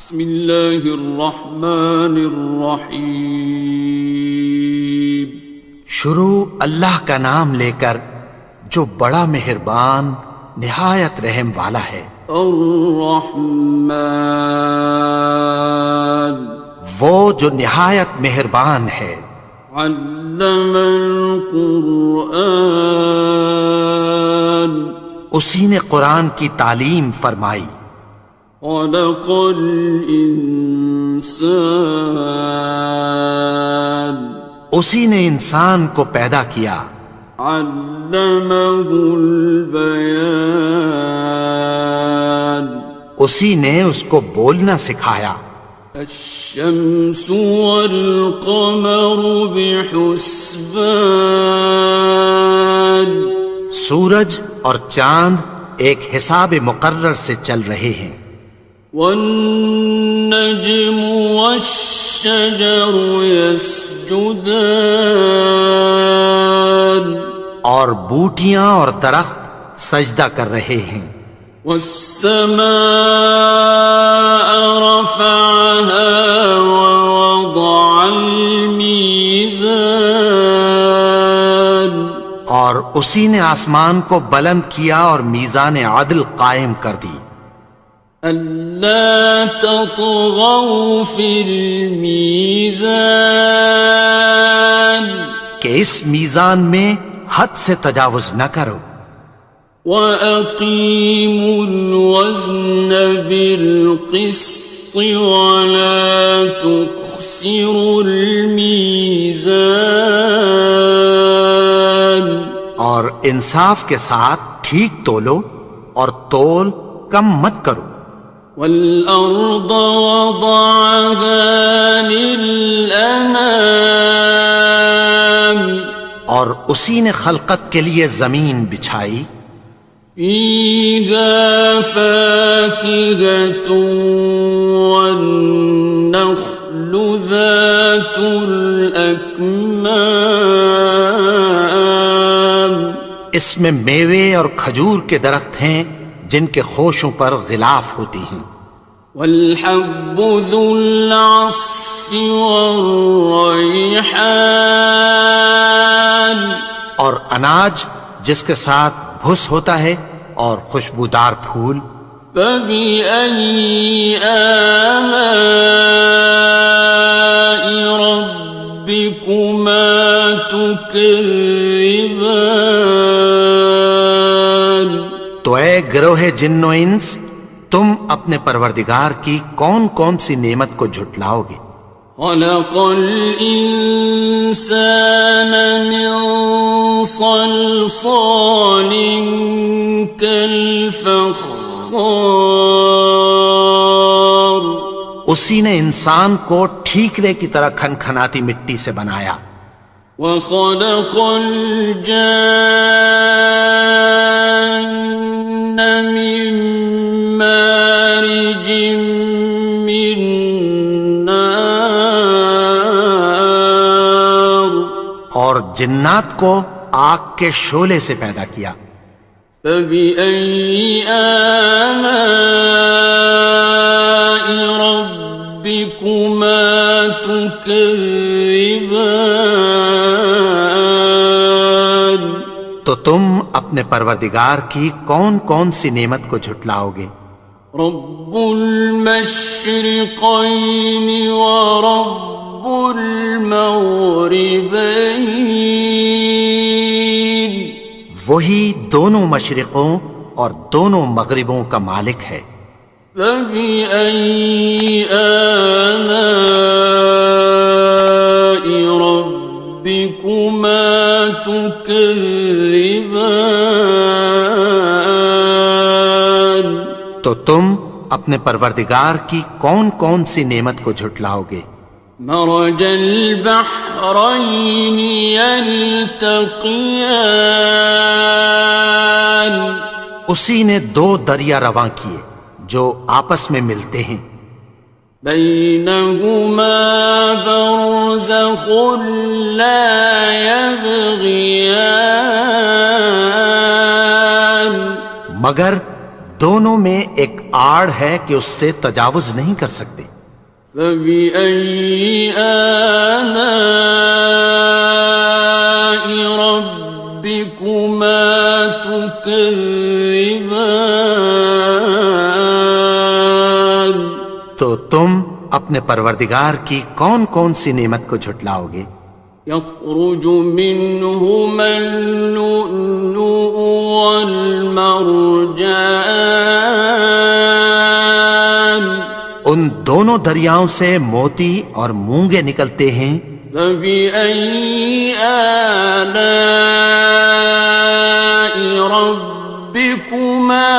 بسم اللہ الرحمن الرحیم۔ شروع اللہ کا نام لے کر جو بڑا مہربان نہایت رحم والا ہے۔ الرحمن، وہ جو نہایت مہربان ہے۔ علم القرآن، اسی نے قرآن کی تعلیم فرمائی۔ خلق الانسان، اسی نے انسان کو پیدا کیا۔ علمہ البیان، اسی نے اس کو بولنا سکھایا۔ الشمس والقمر بحسبان، سورج اور چاند ایک حساب مقرر سے چل رہے ہیں۔ والنجم والشجر يسجدان، اور بوٹیاں اور درخت سجدہ کر رہے ہیں۔ والسماء رفعها ووضع الميزان، اور اسی نے آسمان کو بلند کیا اور میزان عدل قائم کر دی۔ ألا تطغوا في الميزان، کہ اس میزان میں حد سے تجاوز نہ کرو۔ وَأَقِيمُوا الْوَزْنَ بِالْقِسْطِ وَلَا تُخْسِرُوا الْمِيزَانَ، اور انصاف کے ساتھ ٹھیک تولو اور تول کم مت کرو۔ وَالْأَرْضَ وَضَعَهَا لِلْأَنَامِ، اور اسی نے خلقت کے لیے زمین بچھائی۔ فِيهَا فَاكِهَةٌ وَالنَّخْلُ ذَاتُ الْأَكْمَامِ، اس میں میوے اور کھجور کے درخت ہیں جن کے خوشوں پر غلاف ہوتی ہیں۔ وَالْحَبُّ ذُو الْعَصْفِ وَالرَّيْحَانِ، اور اناج جس کے ساتھ بھس ہوتا ہے اور خوشبودار پھول۔ فَبِأَيِّ آلَاءِ رَبِّكُمَا تُكَذِّبَانِ، تو اے گروہ جن و انس، تم اپنے پروردگار کی کون کون سی نعمت کو جھٹلاؤ گے؟ خَلَقَ الْإِنسَانَ مِنْ صَلْصَالٍ كَالْفَخَّارِ، اسی نے انسان کو ٹھیکرے کی طرح کھنکھناتی مٹی سے بنایا۔ وَخَلَقَ الْجَانَّ مِن مَّارِجٍ مِّن نَّارٍ، اور جنات کو آگ کے شعلے سے پیدا کیا۔ فَبِأَيِّ آلَاءِ رَبِّكُمَا تُكَذِّبَانِ، تو تم اپنے پروردگار کی کون کون سی نعمت کو جھٹلاؤ گے؟ رب المشرقین ورب المغربین، وہی دونوں مشرقوں اور دونوں مغربوں کا مالک ہے۔ فَبِأَيِّ آلَاءِ رَبِّكُمَا تُكَذِّبَانِ، تو تم اپنے پروردگار کی کون کون سی نعمت کو جھٹلاؤ گے؟ مرج البحرین یلتقیان، اسی نے دو دریا رواں کیے جو آپس میں ملتے ہیں۔ بینہما برزخ لا یبغیان، مگر دونوں میں ایک آڑ ہے کہ اس سے تجاوز نہیں کر سکتے۔ فبأي آلاء ربكما تكذبان؟ تو تم اپنے پروردگار کی کون کون سی نعمت کو جھٹلاؤ گے؟ يخرج منهما اللؤلؤ والمرجان ان دونوں دریاؤں سے موتی اور مونگے نکلتے ہیں۔ فبأي آلاء ربكما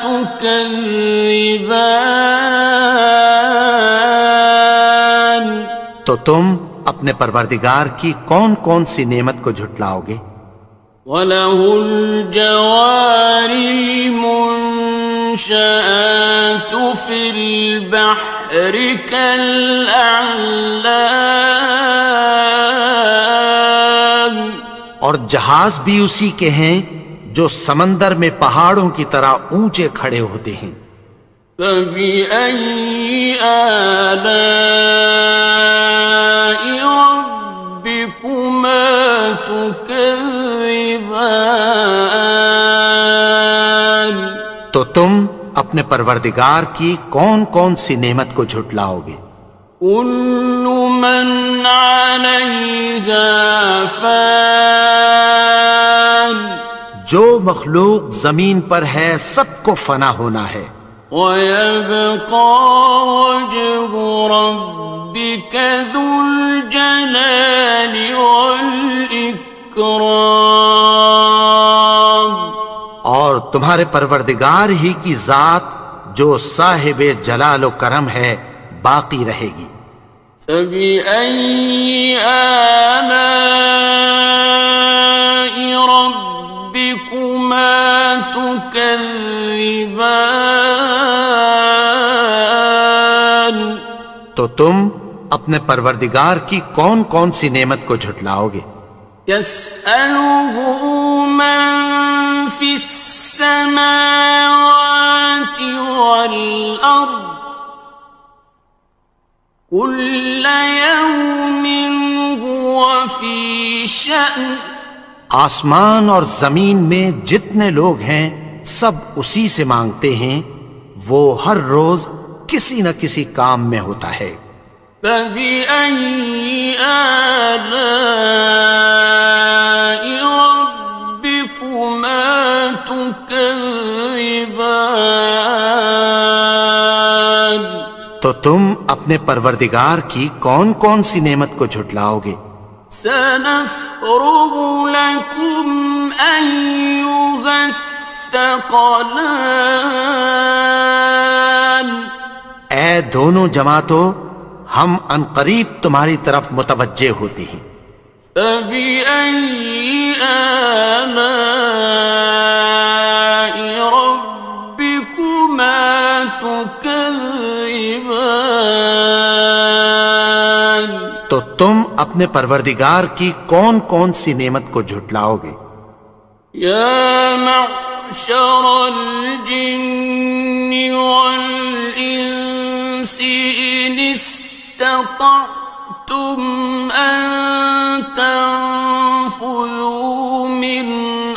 تكذبان؟ تو تم اپنے پروردگار کی کون کون سی نعمت کو جھٹلاؤ گے؟ وَلَهُ الْجَوَارِ الْمُنشَآتُ فِي الْبَحْرِ كَالْأَعْلَامِ، اور جہاز بھی اسی کے ہیں جو سمندر میں پہاڑوں کی طرح اونچے کھڑے ہوتے ہیں۔ فَبِأَيِّ آلَاءِ رَبِّكُمَا تُكَذِّبَانِ؟ تو تم اپنے پروردگار کی کون کون سی نعمت کو جھٹلاؤ گے؟ كُلُّ مَنْ عَلَيْهَا فَانٍ، جو مخلوق زمین پر ہے سب کو فنا ہونا ہے۔ وَيَبْقَى وَجْهُ رَبِّكَ ذُو الْجَلَالِ وَالْإِكْرَامِ، اور تمہارے پروردگار ہی کی ذات جو صاحب جلال و کرم ہے باقی رہے گی۔ فَبِأَيِّ آلَاءِ رَبِّكُمَا تُكَذِّبَانِ؟ تو تم اپنے پروردگار کی کون کون سی نعمت کو جھٹلاؤ گے؟ يَسْأَلُهُ مَن فِي السَّمَاوَاتِ وَالْأَرْضِ كُلَّ يَوْمٍ هُوَ فِي شَأْنٍ، آسمان اور زمین میں جتنے لوگ ہیں سب اسی سے مانگتے ہیں، وہ ہر روز کسی نہ کسی کام میں ہوتا ہے۔ فَبِأَيِّ آلَاءِ رَبِّكُمَا تُكَذِّبَانِ؟ تو تم اپنے پروردگار کی کون کون سی نعمت کو جھٹلاؤ گے؟ سَنَفْرُغُ لَكُمْ أَيُّهَ الثَّقَلَانِ؟ اے دونوں جماعتوں، ہم عنقریب تمہاری طرف متوجہ ہوتے ہیں۔ فَبِأَيِّ آلَاءِ رَبِّكُمَا تُكَذِّبَانِ؟ تو تم اپنے پروردگار کی کون کون سی نعمت کو جھٹلاؤ گے؟ يَا مَعْشَرَ الْجِنِّ وَالْإِنسِ إِنِ اسْتَطَعْتُمْ أَن تَنفُذُوا مِنْ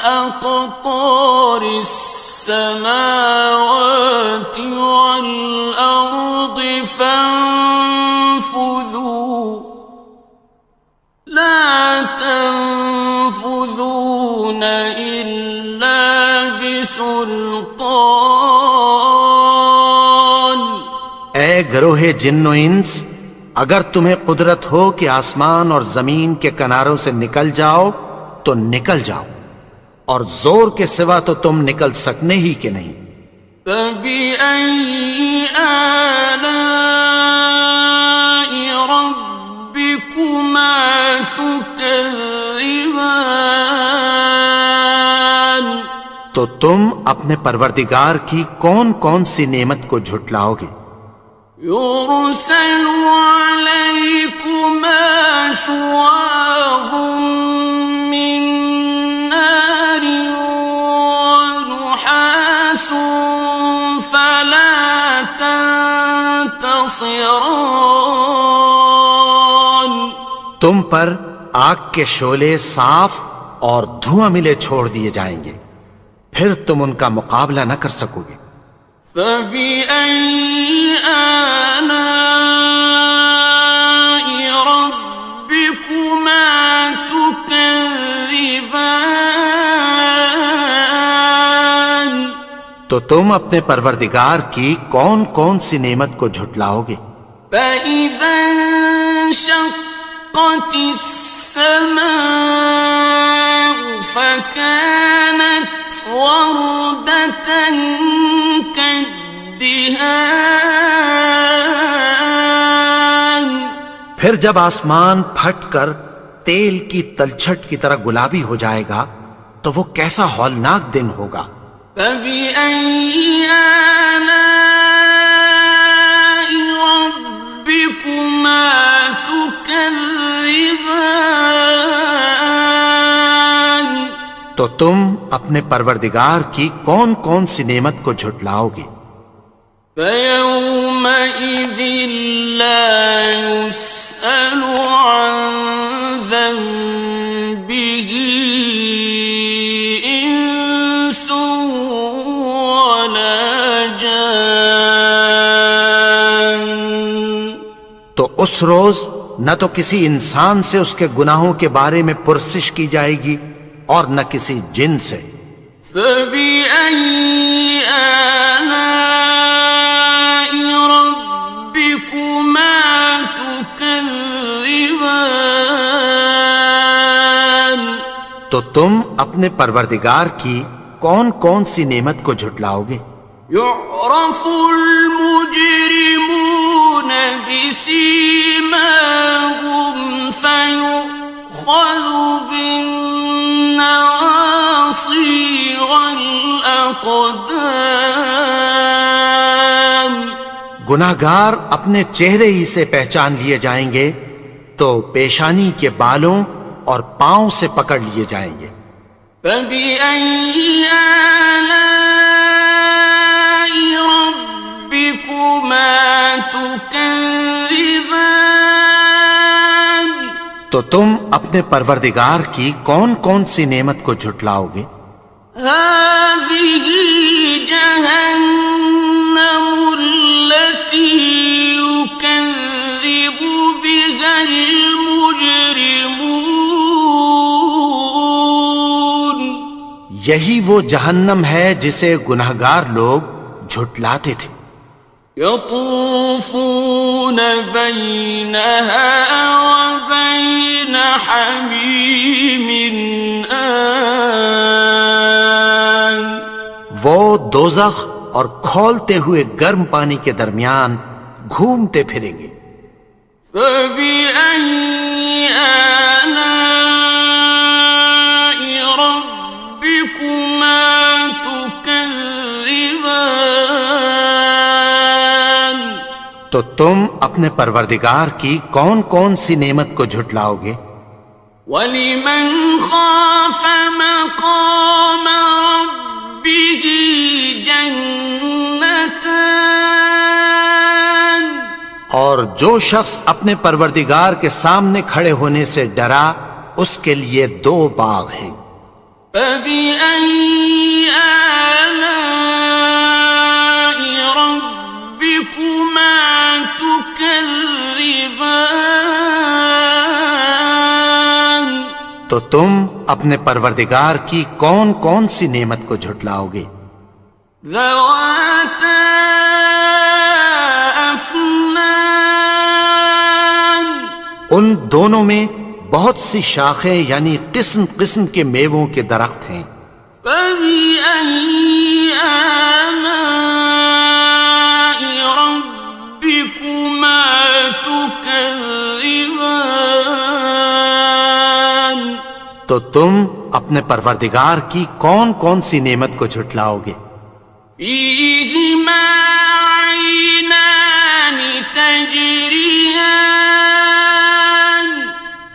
أَقْطَارِ السَّمَاوَاتِ وَالْأَرْضِ فَانفُذُوا لَا تَنفُذُونَ إِلَّا بِسُلْطَانٍ۔ اے گروہ جن و انس، اگر تمہیں قدرت ہو کہ آسمان اور زمین کے کناروں سے نکل جاؤ تو نکل جاؤ، اور زور کے سوا تو تم نکل سکنے ہی کہ نہیں۔ فَبِأَيِّ آلَاءِ رَبِّكُمَا تُكَذِّبَانِ؟ تو تم اپنے پروردگار کی کون کون سی نعمت کو جھٹلاؤ گے؟ يُرْسَلُ عَلَيْكُمَا شُوَاظٌ مِّن نَّارٍ وَنُحَاسٌ ناصران. تم پر آگ کے شعلے صاف اور دھواں ملے چھوڑ دیے جائیں گے، پھر تم ان کا مقابلہ نہ کر سکو گے۔ فبأي آلاء ربكما تكذبان. تو تم اپنے پروردگار کی کون کون سی نعمت کو جھٹلاؤ گے؟ فإذا انشقت السماء فكانت وردة كالدهان. پھر جب آسمان پھٹ کر تیل کی تلچھٹ کی طرح گلابی ہو جائے گا تو وہ کیسا ہولناک دن ہوگا۔ فبأي آلاء ربكما تكذبان. تو تم اپنے پروردگار کی کون کون سی نعمت کو جھٹلاؤ گے؟ فيومئذ لا يسأل عن ذنبه إنس ولا جان. تو اس روز نہ تو کسی انسان سے اس کے گناہوں کے بارے میں پرسش کی جائے گی اور نہ کسی جن سے۔ فبأي آلاء ربكما تكذبان. تو تم اپنے پروردگار کی کون کون سی نعمت کو جھٹلاؤ گے؟ يعرف المجرمون بسيماهم فيؤخذ بالنواصي والأقدام. گناہگار اپنے چہرے ہی سے پہچان لیے جائیں گے تو پیشانی کے بالوں اور پاؤں سے پکڑ لیے جائیں گے۔ فبأي آلاء ربكما تكذبان. تو تم اپنے پروردگار کی کون کون سی نعمت کو جھٹلاؤ گے؟ هذه جهنم التي يكذب بها المجرمون. یہی وہ جہنم ہے جسے گناہگار لوگ جھٹلاتے تھے۔ يطوفون بينها وبين حميم آن. وہ دوزخ اور کھولتے ہوئے گرم پانی کے درمیان گھومتے پھریں گے۔ فبأي آلاء ربكما تكذبان. تو تم اپنے پروردگار کی کون کون سی نعمت کو جھٹلاؤ گے؟ وَلِمَنْ خَافَ مَقَامَ رَبِّهِ جَنَّتَانِ. اور جو شخص اپنے پروردگار کے سامنے کھڑے ہونے سے ڈرا اس کے لیے دو باغ ہیں۔ فَبِأَيِّ آلَاءِ رَبِّكُمَا تُكَذِّبَانِ. تو تم اپنے پروردگار کی کون کون سی نعمت کو جھٹلاؤ گے؟ ذَوَاتَا أَفْنَانٍ. ان دونوں میں بہت سی شاخیں یعنی قسم قسم کے میووں کے درخت ہیں۔ فَبِأَيِّ آلَاءِ رَبِّكُمَا تُكَذِّبَانِ. تو تم اپنے پروردگار کی کون کون سی نعمت کو جھٹلاؤ گے؟ فِيهِمَا عَيْنَانِ تَجْرِيَانِ.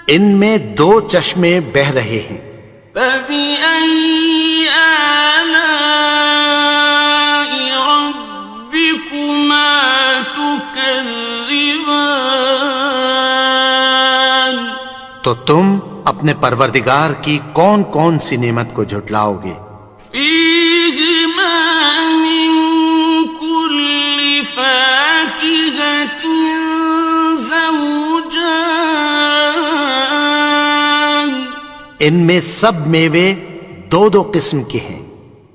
ان میں دو چشمے بہہ رہے ہیں۔ فَبِأَيِّ آلَاءِ رَبِّكُمَا تُكَذِّبَانِ. تكذبان تو تم اپنے پروردگار کی کون کون سی نعمت کو جھٹلاؤ گے؟ فيهما من كل فاكهة زوجان ان میں سب میوے دو دو قسم کے ہیں۔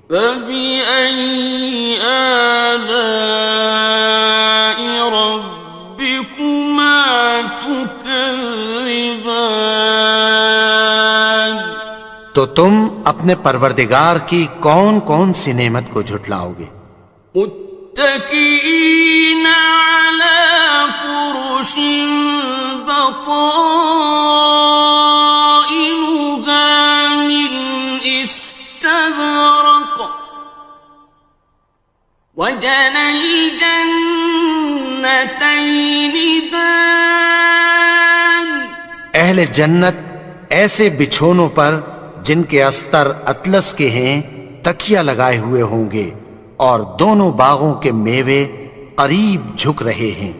فبأي آلاء ربكما تكذبان تو تم اپنے پروردگار کی کون کون سی نعمت کو جھٹلاؤ گے؟ متكئين على فرش بطائنها من استبرق وجنى الجنتين دان اہل جنت ایسے بچھونوں پر جن کے استر اطلس کے ہیں تکیہ لگائے ہوئے ہوں گے اور دونوں باغوں کے میوے قریب جھک رہے ہیں۔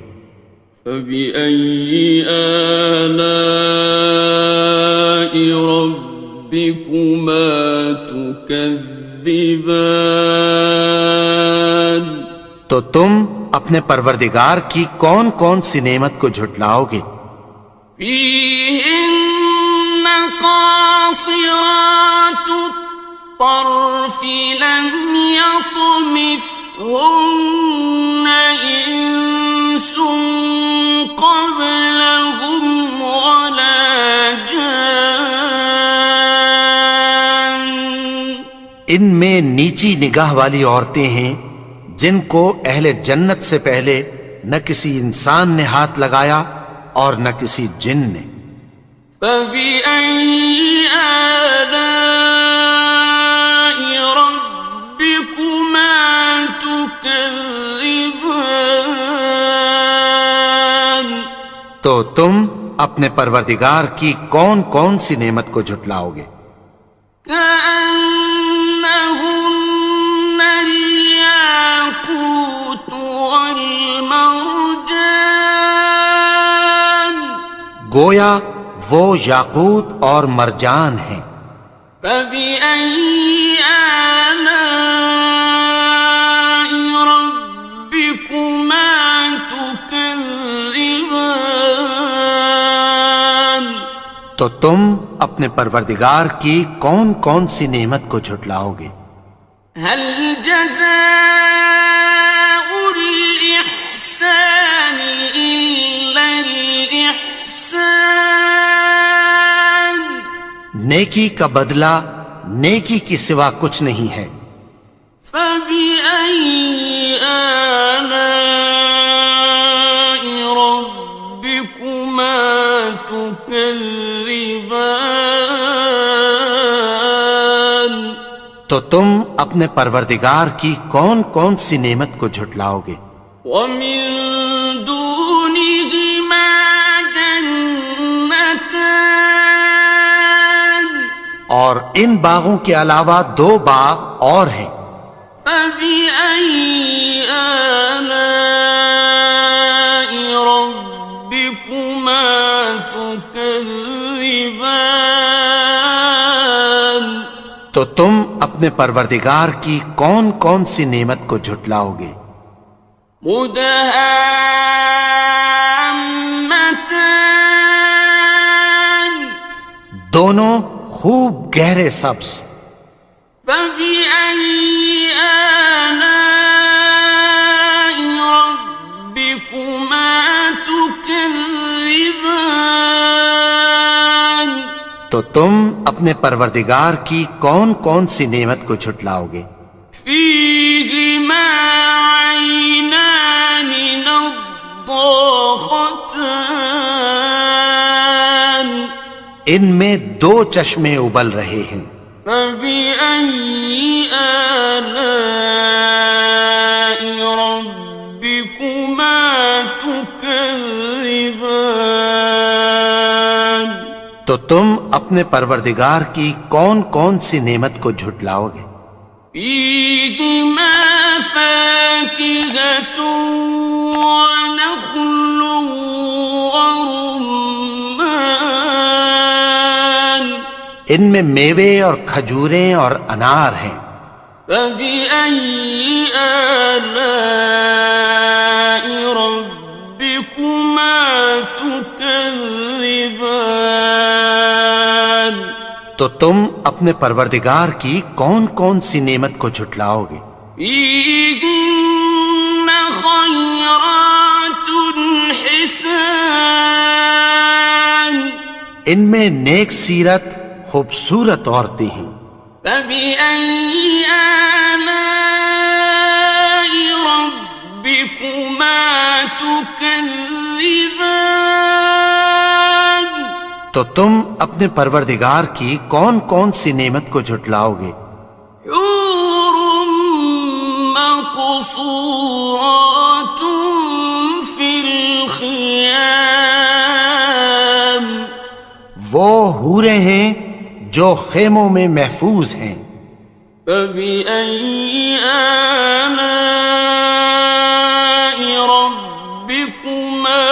فبأي آلاء ربكما تكذبان تو تم اپنے پروردگار کی کون کون سی نعمت کو جھٹلاؤ گے؟ فيهن قاصرات الطرف لم يطمثهن إنس قبلهم ولا جان ان میں نیچی نگاہ والی عورتیں ہیں جن کو اہل جنت سے پہلے نہ کسی انسان نے ہاتھ لگایا اور نہ کسی جن نے۔ فبأي آلاء ربكما تكذبان تو تم اپنے پروردگار کی کون کون سی نعمت کو جھٹلاؤ گے؟ كأنهن الياقوت والمرجان گویا وہ یاقوت اور مرجان ہیں۔ فبأي آلاء ربكما تكذبان تو تم اپنے پروردگار کی کون کون سی نعمت کو جھٹلاؤ گے؟ هل جزاء الإحسان إلا الإحسان نیکی کا بدلہ نیکی کی سوا کچھ نہیں ہے۔ فبأي آلاء ربكما تكذبان تو تم اپنے پروردگار کی کون کون سی نعمت کو جھٹلاؤ گے؟ ومن دونهما جنتان اور ان باغوں کے علاوہ دو باغ اور ہیں۔ فبأي آلاء ربكما تكذبان تو تم اپنے پروردگار کی کون کون سی نعمت کو جھٹلاؤ گے؟ مدهامتان دونوں خوب گہرے سبز۔ فبأي آلاء ربكما تكذبان تو تم اپنے پروردگار کی کون کون سی نعمت کو جھٹلاؤ گے؟ فيهما عينان نضاختان ان میں دو چشمے ابل رہے ہیں۔ فبأي آلاء ربكما تكذبان تو تم اپنے پروردگار کی کون کون سی نعمت کو جھٹلاؤ گے؟ فيهما فاكهة ونخل ورمان ان میں میوے اور کھجوریں اور انار ہیں. فبأي آلاء ربكما تكذبان تو تم اپنے پروردگار کی کون کون سی نعمت کو جھٹلاؤ گے؟ فيهن خيرات حسان ان میں نیک سیرت خوبصورت عورتیں ہیں. فبأي آلاء ربكما تكذبان تو تم اپنے پروردگار کی کون کون سی نعمت کو جھٹلاؤ گے؟ حور مقصورات في الخيام وہ حوریں ہیں جو خیموں میں محفوظ ہیں. فبأي آلاء ربكما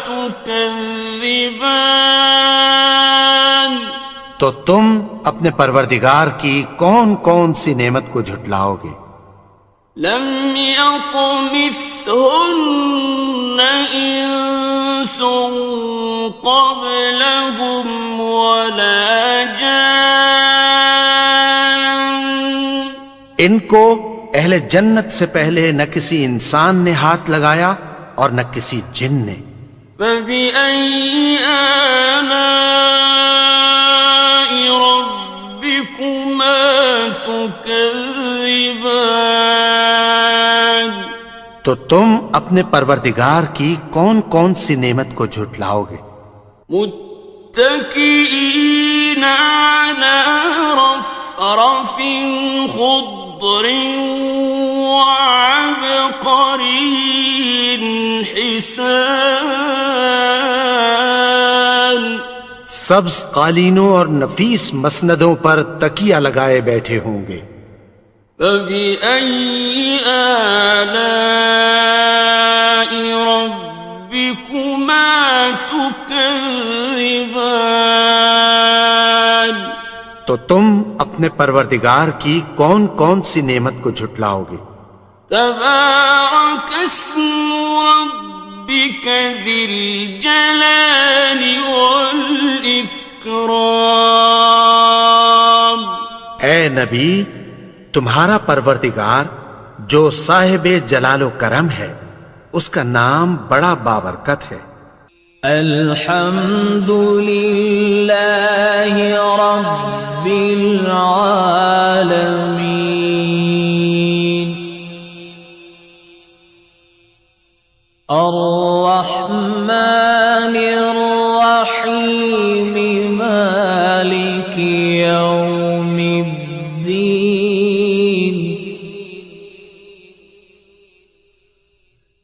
تكذبان تو تم اپنے پروردگار کی کون کون سی نعمت کو جھٹلاؤ گے؟ لم يطمثهن إنس قبلهم ولا جان ان کو اہل جنت سے پہلے نہ کسی انسان نے ہاتھ لگایا اور نہ کسی جن نے. فبأي آلاء ربكما تكذبان تو تم اپنے پروردگار کی کون کون سی نعمت کو جھٹلاؤ گے؟ متكئين على رفرف خضر وعبقري حسان سبز قالینوں اور نفیس مسندوں پر تکیہ لگائے بیٹھے ہوں گے. فبأي آلاء ربكما تكذبان تو تم اپنے پروردگار کی کون کون سی نعمت کو جھٹلاؤ گے؟ تبارك اسم ربك ذي الجلال والإكرام اے نبی، تمہارا پروردگار جو صاحب جلال و کرم ہے، اس کا نام بڑا بابرکت ہے. الحمد للہ رب العالمین الرحمن الرحیم مالک یوم الدین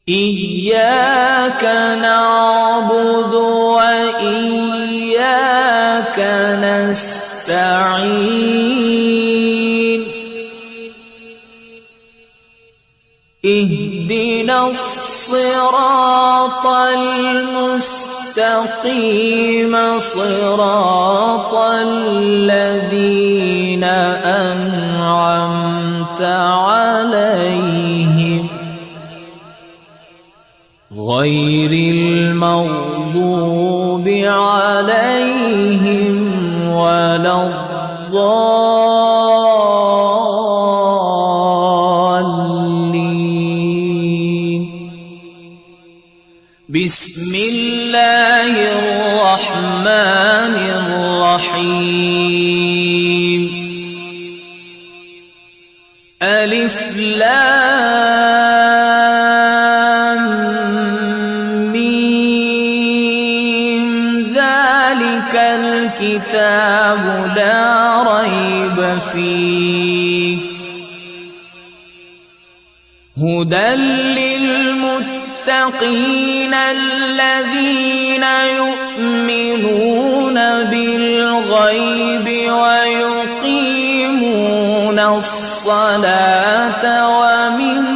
إياك نعبد وإياك نستعين اهدنا الصراط المستقيم صراط الذين أنعمت عليهم غير المغضوب عليهم ولا الضالين. بسم الله الرحمن الرحيم. ألف لام ميم ذلك الكتاب لا ريب فيه هدى للمتقين الذين يؤمنون بالغيب ويقيمون الصلاة ومما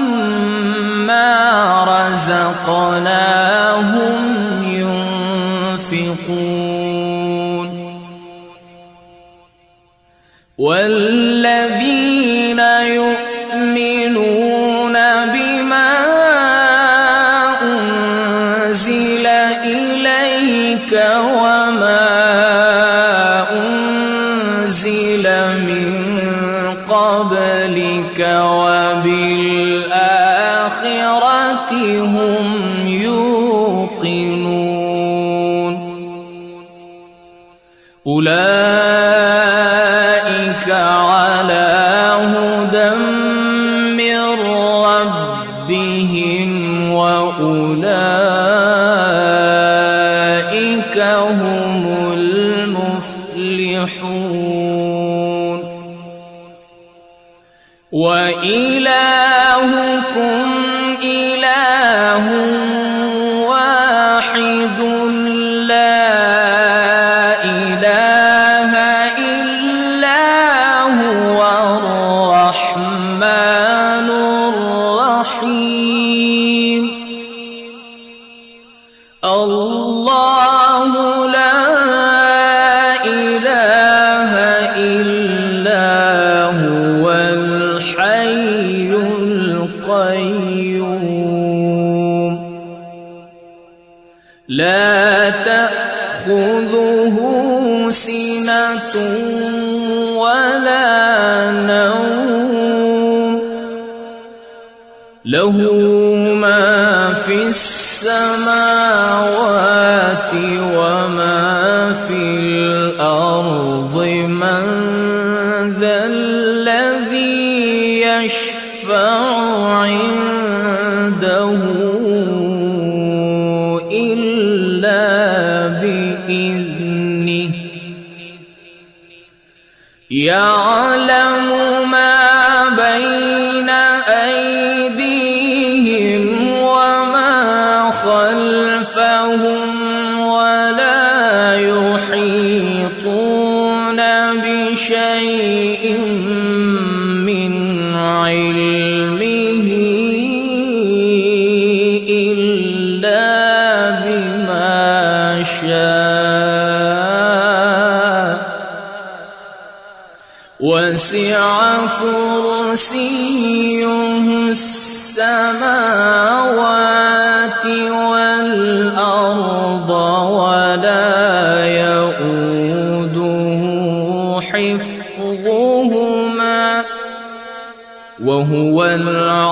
رزقناهم ينفقون والذين يؤمنون بما أنزل إليك وما أنزل من قبلك وبالآخرة هم يوقنون أولئك على هدى من ربهم وأولئك هم المفلحون وإلهكم إله واحد لا إله إلا هو الرحمن الرحيم الله لا إله إلا هو الحي القيوم لا تأخذه سنة ولا نوم له ما في السماوات وما في الأرض من ذا الذي يشفع عنده إلا بإذنه يعلم ما بين أيديهم وما خلفهم ولا يحيطون بشيء من علمه إلا بما شاء وسع كرسيه السماوات والأرض ولا يؤوده حفظهما وهو العلي